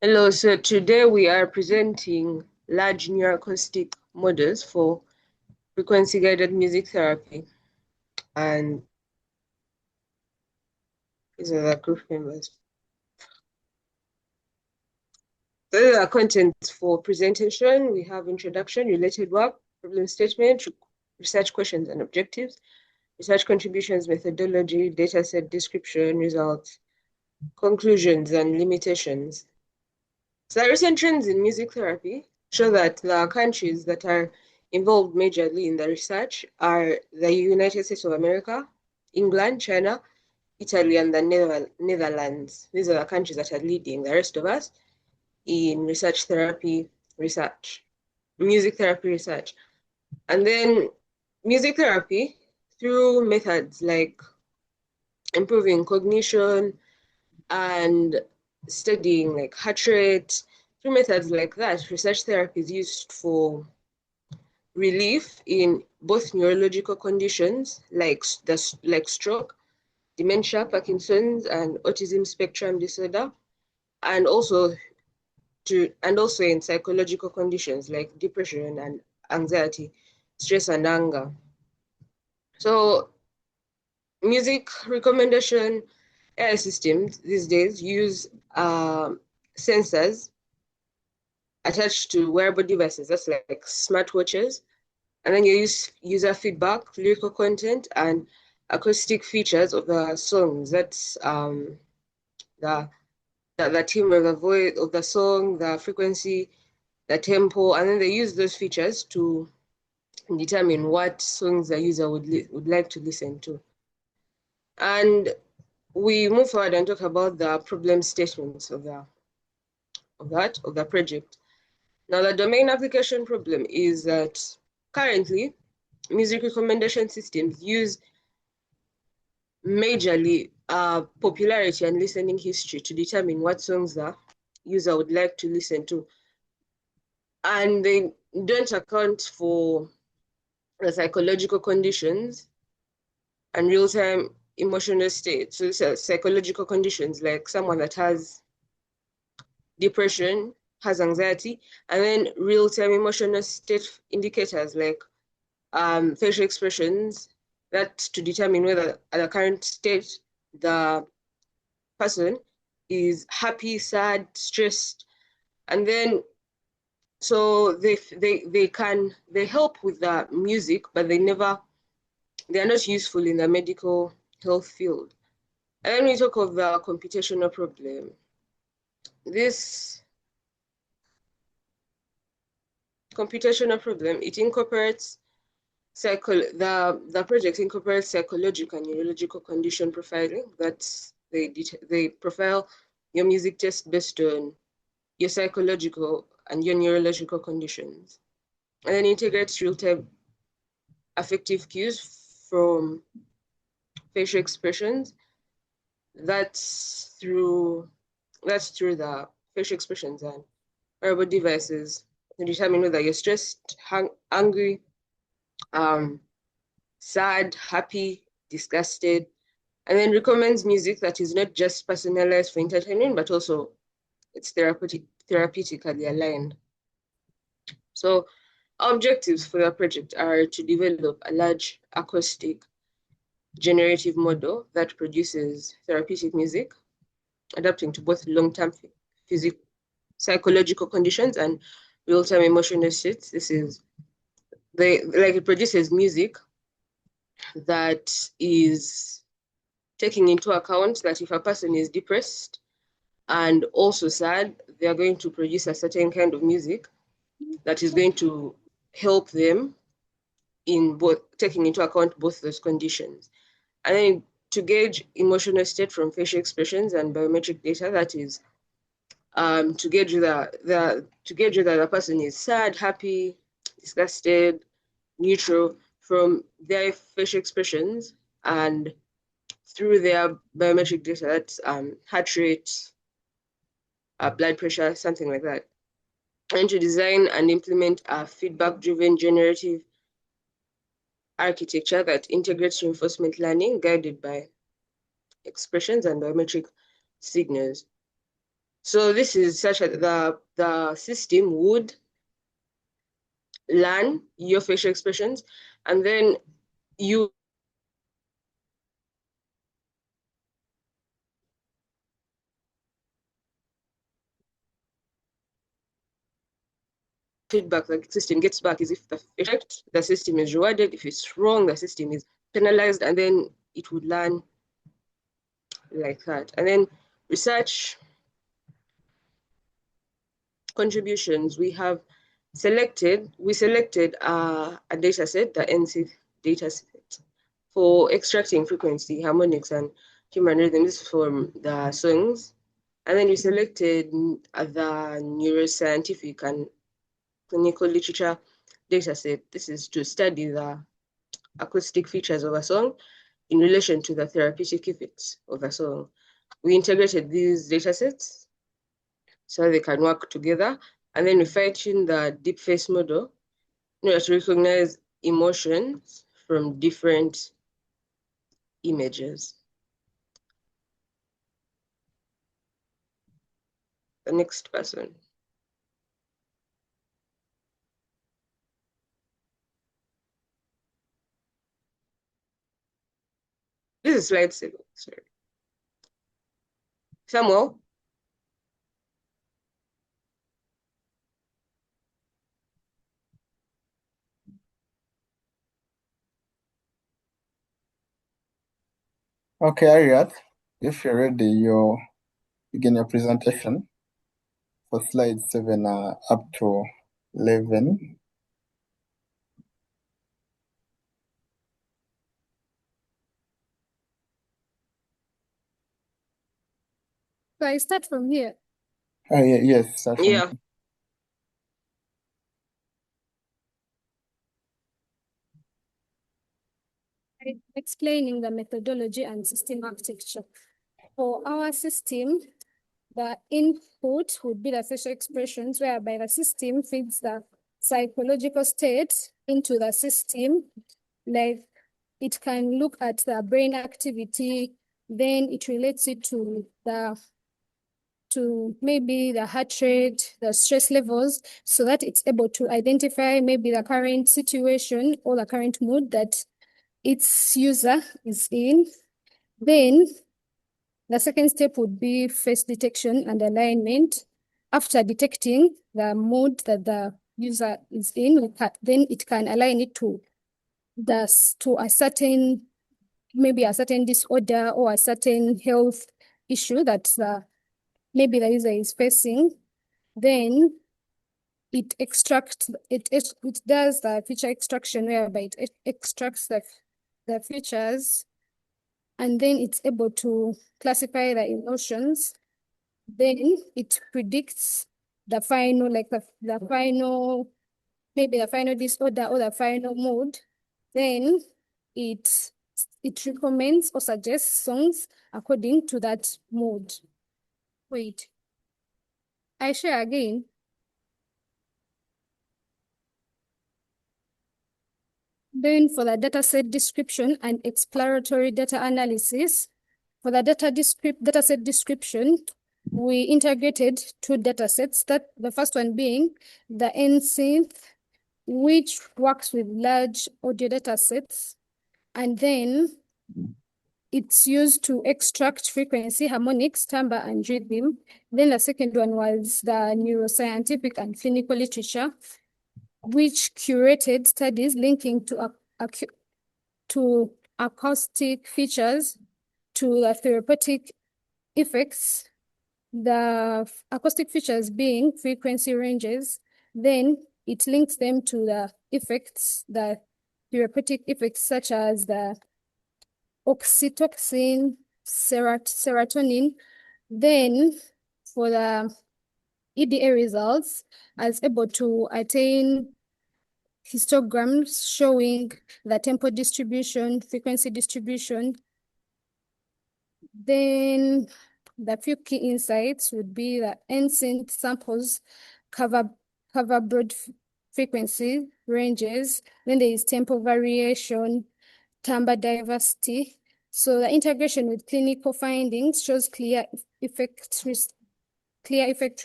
Hello, so today we are presenting large neuroacoustic models for frequency-guided music therapy. And these are the group members. So these are contents for presentation. We have introduction, related work, problem statement, research questions and objectives, research contributions, methodology, dataset description, results, conclusions, and limitations. So the recent trends in music therapy show that the countries that are involved majorly in the research are the United States of America, England, China, Italy, and the Netherlands. These are the countries that are leading the rest of us in research therapy research, music therapy research. And then music therapy through methods like improving cognition and studying like heart rate, through methods like that, research therapy is used for relief in both neurological conditions like stroke, dementia, Parkinson's, and autism spectrum disorder, and also in psychological conditions like depression and anxiety, stress and anger. So music recommendation AI systems these days use sensors attached to wearable devices, that's like smartwatches, and then you use user feedback, lyrical content, and acoustic features of the songs. That's the the timbre of the voice of the song, the frequency, the tempo, and then they use those features to determine what songs the user would like to listen to. And we move forward and talk about the problem statements of the project. Now, the domain application problem is that currently music recommendation systems use majorly popularity and listening history to determine what songs the user would like to listen to. And they don't account for the psychological conditions and real-time emotional states. So psychological conditions like someone that has depression, has anxiety, and then real-time emotional state indicators like facial expressions, that to determine whether at the current state the person is happy, sad, stressed, and then so they help with the music, but they are not useful in the medical health field. And then we talk of the computational problem. This computational problem, it incorporates the project incorporates psychological and neurological condition profiling. That's they profile your music taste based on your psychological and your neurological conditions, and then integrates real-time affective cues from facial expressions. That's through the facial expressions and wearable devices to determine whether you're stressed, angry, um, sad, happy, disgusted, and then recommends music that is not just personalized for entertainment, but also it's therapeutically aligned. So our objectives for the project are to develop a large acoustic generative model that produces therapeutic music, adapting to both long-term psychological conditions and real-time emotional states. It produces music that is taking into account that if a person is depressed and also sad, they are going to produce a certain kind of music that is going to help them in both taking into account both those conditions. And then to gauge emotional state from facial expressions and biometric data, that is to gauge whether the person is sad, happy, disgusted, neutral from their facial expressions and through their biometric data, that's heart rate, blood pressure, something like that. And to design and implement a feedback-driven generative architecture that integrates reinforcement learning guided by expressions and biometric signals. So this is such that the system would learn your facial expressions, and then you feedback the system gets back is if the system is rewarded, if it's wrong, the system is penalized, and then it would learn like that. And then research contributions, we selected a data set, the NCEIF data set, for extracting frequency, harmonics, and human rhythms from the songs. And then we selected the neuroscientific and clinical literature data set. This is to study the acoustic features of a song in relation to the therapeutic effects of a song. We integrated these data sets so they can work together. And then we fine-tune the deep face model in order to recognize emotions from different images. The next person. This is slide 7, sorry. Samuel? Okay, Ariat, if you're ready, you begin your presentation for slide 7 up to 11. So I start from here. Yes, start from Yeah. here. Explaining the methodology and system architecture. For our system, the input would be the facial expressions, whereby the system feeds the psychological state into the system. Like it can look at the brain activity, then it relates it to maybe the heart rate, the stress levels, so that it's able to identify maybe the current situation or the current mood that its user is in. Then the second step would be face detection and alignment. After detecting the mood that the user is in, then it can align it to a certain, maybe a certain disorder or a certain health issue that maybe the user is facing. Then it does the feature extraction, whereby it extracts the features, and then it's able to classify the emotions. Then it predicts the final, like the final, maybe the final disorder or the final mood. Then it recommends or suggests songs according to that mood. Wait, I share again. Then for the dataset description and exploratory data analysis, for the dataset description, we integrated 2 datasets. That the first one being the NCEIF, which works with large audio datasets, and then it's used to extract frequency, harmonics, timbre, and rhythm. Then the second one was the neuroscientific and clinical literature, which curated studies linking to acoustic features, to the therapeutic effects, the acoustic features being frequency ranges. Then it links them to the effects, the therapeutic effects, such as the oxytocin, serotonin. Then for the EDA results, I was able to attain histograms showing the tempo distribution, frequency distribution. Then the few key insights would be that NCEIF samples cover broad frequency ranges. Then there is tempo variation, timbre diversity, So the integration with clinical findings shows clear effect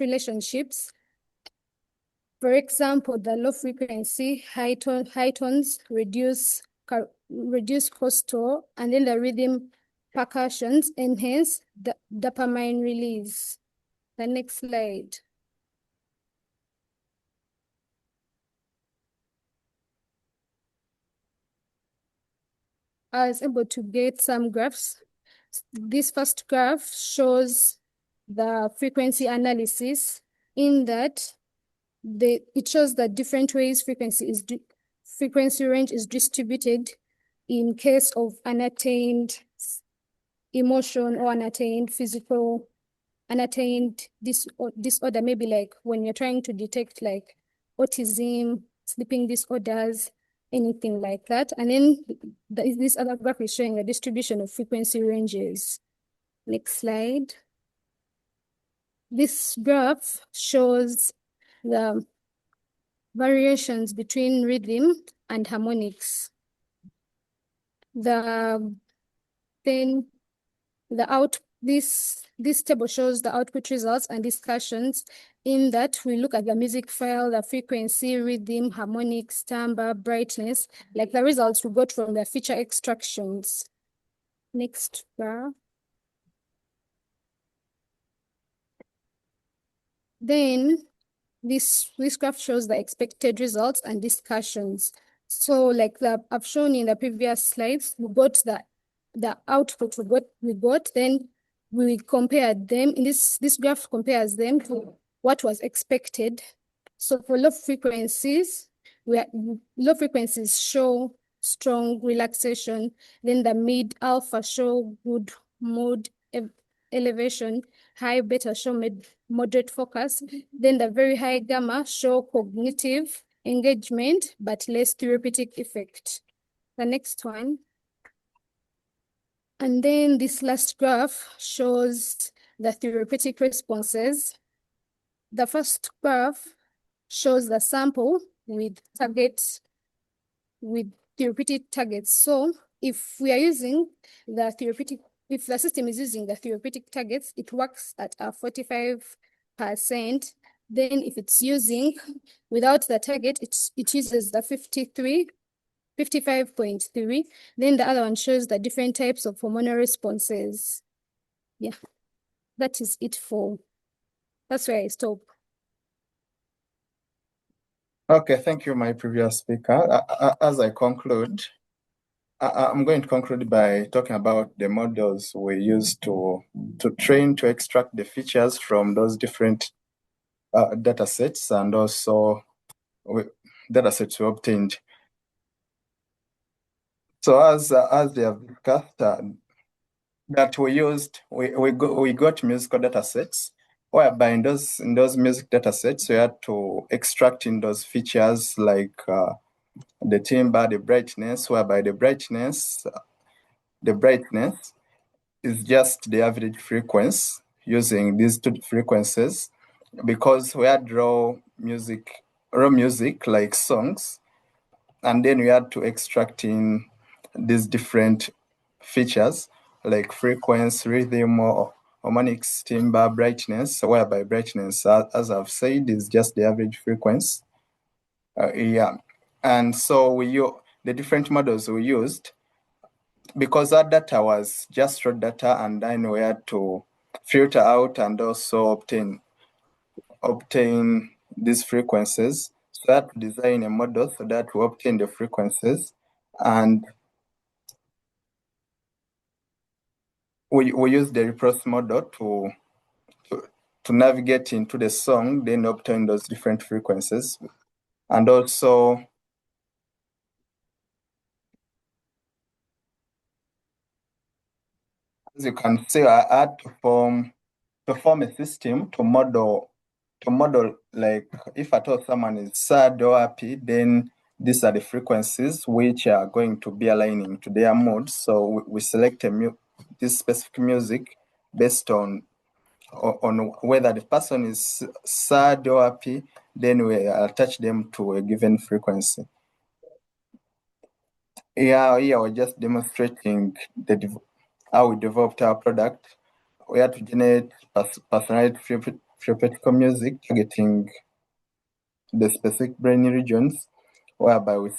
relationships. For example, the low frequency high tones reduce cortisol, and then the rhythm percussions enhance the dopamine release. The next slide. I was able to get some graphs. This first graph shows the frequency analysis, in that it shows that different ways frequency range is distributed in case of unattained emotion or unattained disorder, maybe like when you're trying to detect like autism, sleeping disorders, anything like that. And then this other graph is showing the distribution of frequency ranges. Next slide. This graph shows the variations between rhythm and harmonics. This table shows the output results and discussions, in that we look at the music file, the frequency, rhythm, harmonics, timbre, brightness, like the results we got from the feature extractions. Next graph. Then this graph shows the expected results and discussions. So like I've shown in the previous slides, we got the output we got, then we compared them. In this graph compares them to what was expected. So for low frequencies show strong relaxation, then the mid alpha show good mood elevation, high beta show moderate focus, then the very high gamma show cognitive engagement but less therapeutic effect. The next one. And then this last graph shows the therapeutic responses. The first graph shows the sample with therapeutic targets. So if we are using if the system is using the therapeutic targets, it works at a 45%. Then if it's using without the target, it uses the 55.3. Then the other one shows the different types of hormonal responses. Yeah, that is it that's where I stop. Okay, thank you, my previous speaker. As I conclude, I'm going to conclude by talking about the models we use to train to extract the features from those different data sets, and also data sets we obtained. So as they have discussed, that we got musical data sets, whereby in those music data sets we had to extract in those features like the timbre, the brightness, whereby the brightness is just the average frequency using these two frequencies, because we had raw music like songs, and then we had to extract in these different features like frequency, rhythm, or harmonics, timbre, brightness, whereby brightness, as I've said, is just the average frequency. Yeah, and so the different models we used, because our data was just raw data, and then we had to filter out and also obtain these frequencies. So that we design a model so that we obtain the frequencies, and we use the reproduce model to navigate into the song, then obtain those different frequencies. And also, as you can see, I had to form a system to model like if at all someone is sad or happy, then these are the frequencies which are going to be aligning to their mood. So we select this specific music based on whether the person is sad or happy, then we attach them to a given frequency. Yeah, we're just demonstrating how we developed our product. We had to generate personalized therapeutical music targeting the specific brain regions, whereby we're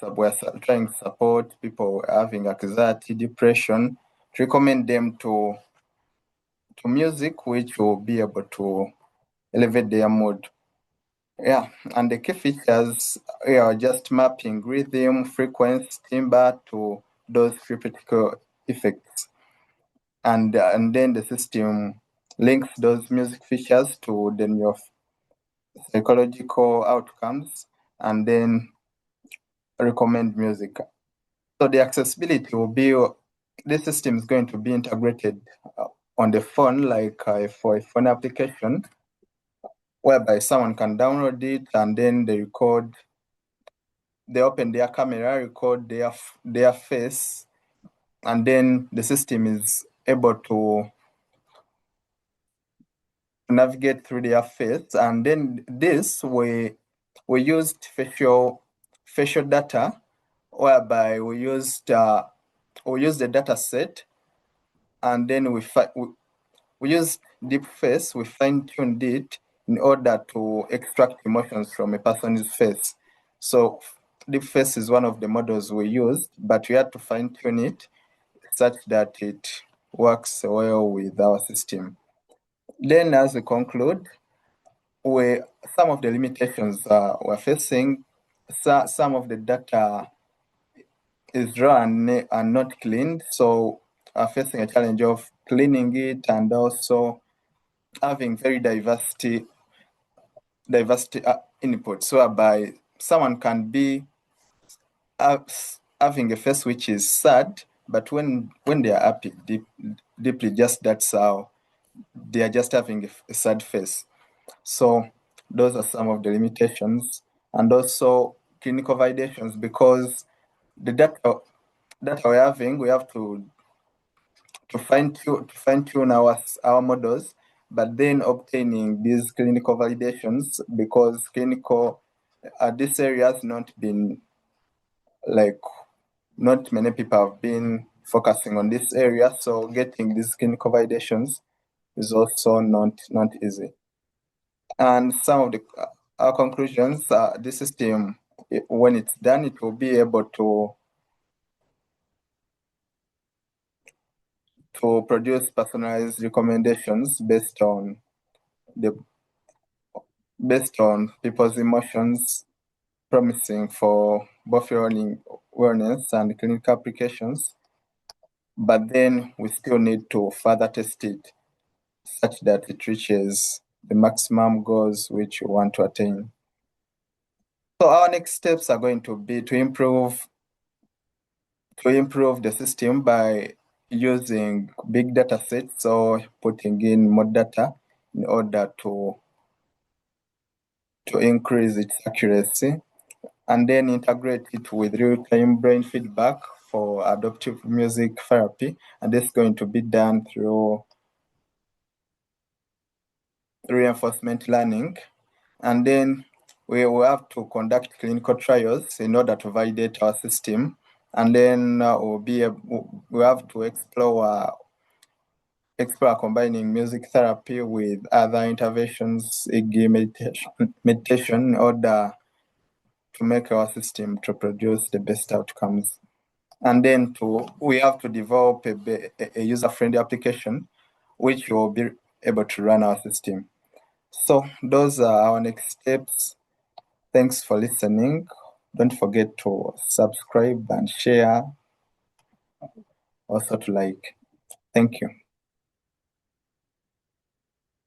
trying to support people having anxiety, depression, to recommend them to music which will be able to elevate their mood. Yeah, and the key features are just mapping rhythm, frequency, timbre to those therapeutical effects. And then the system links those music features to the neuropsychological outcomes and then recommend music. So the accessibility will be, this system is going to be integrated on the phone, like for a phone application, whereby someone can download it and then they open their camera, record their face, and then the system is able to navigate through their face. And then this, we used facial data, whereby we used the data set, and then we used deep face, we fine-tuned it in order to extract emotions from a person's face. So deep face is one of the models we used, but we had to fine-tune it such that it works well with our system. Then as we conclude, some of the limitations we're facing, some of the data is raw and not cleaned, so we're facing a challenge of cleaning it and also having very diversity inputs, whereby someone can be having a face which is sad, but when they are happy, deeply, just that's how they are just having a sad face. So those are some of the limitations, and also clinical validations, because the data we're having, we have to fine tune our models, but then obtaining these clinical validations, because this area has not been, like, not many people have been focusing on this area, so getting these clinical validations is also not easy. And some of our conclusions, this system, when it's done, it will be able to produce personalized recommendations based on people's emotions, promising for both wellness and clinical applications. But then we still need to further test it such that it reaches the maximum goals which we want to attain. So our next steps are going to be to improve the system by using big data sets, so putting in more data in order to increase its accuracy, and then integrate it with real-time brain feedback for adaptive music therapy. And this is going to be done through reinforcement learning. And then we will have to conduct clinical trials in order to validate our system. And then we'll have to explore combining music therapy with other interventions, e.g. meditation, in order to make our system to produce the best outcomes. And then we have to develop a user-friendly application which will be able to run our system. So those are our next steps. Thanks for listening. Don't forget to subscribe and share, also to like. Thank you.